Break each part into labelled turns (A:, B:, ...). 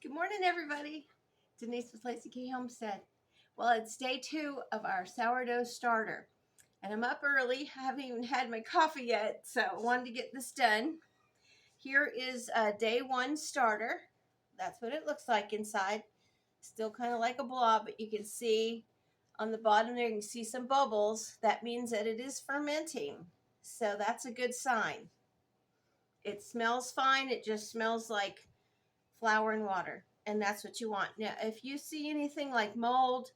A: Good morning, everybody. Denise with Lacey K. Homestead. Well, it's day 2 of our sourdough starter, and I'm up early. I haven't even had my coffee yet, so I wanted to get this done. Here is a day 1 starter. That's what it looks like inside. Still kind of like a blob, but you can see on the bottom there, you can see some bubbles. That means that it is fermenting, so that's a good sign. It smells fine. It just smells like flour and water, and that's what you want. Now if you see anything like mold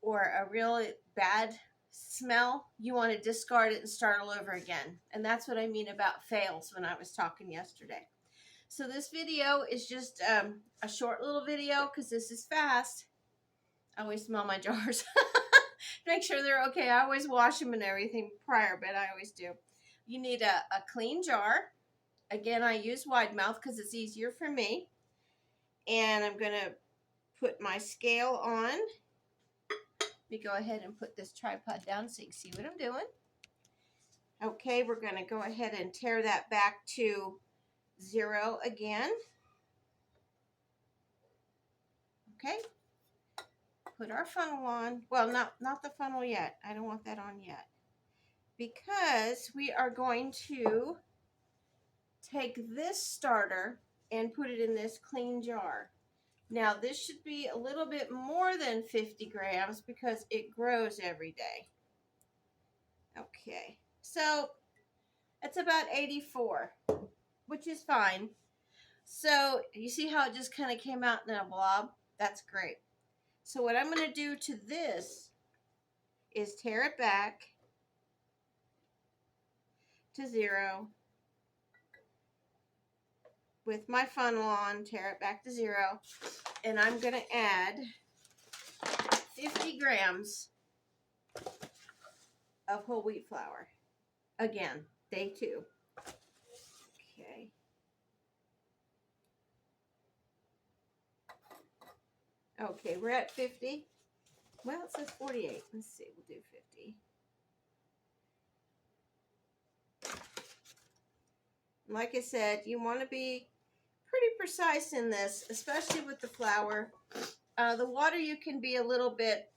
A: or a really bad smell, you want to discard it and start all over again. And that's what I mean about fails when I was talking yesterday. So this video is just a short little video because this is fast. I always smell my jars. Make sure they're okay. I always wash them and everything prior, but I always do. You need a clean jar. Again, I use wide mouth because it's easier for me. And I'm going to put my scale on. Let me go ahead and put this tripod down so you can see what I'm doing. Okay, we're going to go ahead and tear that back to 0 again. Okay. Put our funnel on. Well, not the funnel yet. I don't want that on yet. Because we are going to take this starter and put it in this clean jar. Now this should be a little bit more than 50 grams because it grows every day. Okay, so it's about 84, which is fine. So you see how it just kind of came out in a blob? That's great. So what I'm going to do to this is tear it back to 0. With my funnel on, tear it back to 0, and I'm going to add 50 grams of whole wheat flour. Again, day 2. Okay. Okay, we're at 50. Well, it says 48. Let's see, we'll do 50. Like I said, you want to be pretty precise in this, especially with the flour. The water you can be a little bit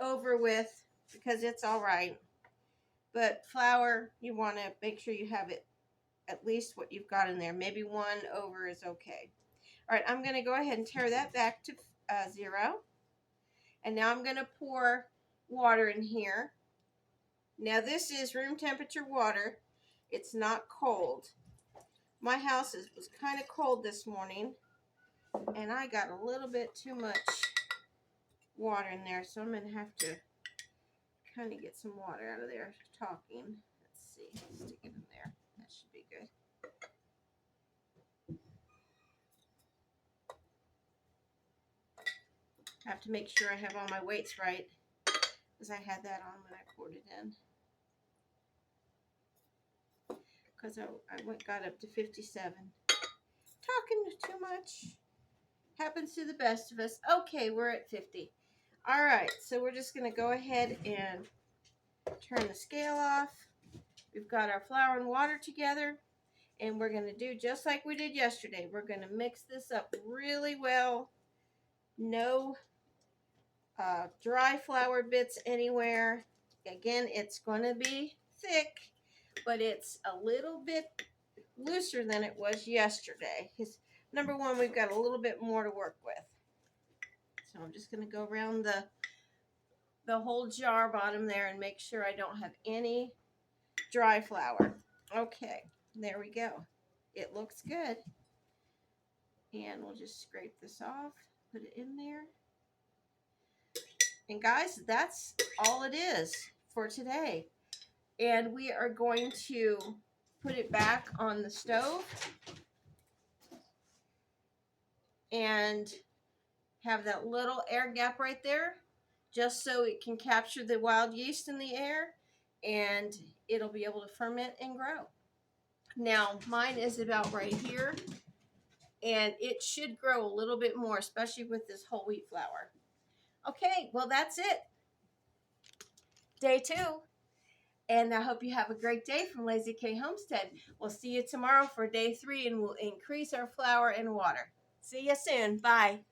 A: over with because it's all right. But flour, you want to make sure you have it at least what you've got in there. Maybe 1 over is okay. All right, I'm going to go ahead and tear that back to 0. And now I'm going to pour water in here. Now this is room temperature water. It's not cold. My house was kind of cold this morning, and I got a little bit too much water in there, so I'm going to have to kind of get some water out of there talking. Let's see, stick it in there. That should be good. I have to make sure I have all my weights right, because I had that on when I poured it in. Because I got up to 57. Talking too much. Happens to the best of us. Okay, we're at 50. All right, so we're just going to go ahead and turn the scale off. We've got our flour and water together, and we're going to do just like we did yesterday. We're going to mix this up really well. No dry flour bits anywhere. Again, it's going to be thick, but it's a little bit looser than it was yesterday. Because number one, we've got a little bit more to work with. So I'm just going to go around the whole jar bottom there and make sure I don't have any dry flour. Okay, there we go. It looks good. And we'll just scrape this off, put it in there. And guys, that's all it is for today. And we are going to put it back on the stove and have that little air gap right there, just so it can capture the wild yeast in the air, and it'll be able to ferment and grow. Now, mine is about right here, and it should grow a little bit more, especially with this whole wheat flour. Okay, well, that's it. Day 2. And I hope you have a great day from Lazy K Homestead. We'll see you tomorrow for day 3, and we'll increase our flour and water. See you soon. Bye.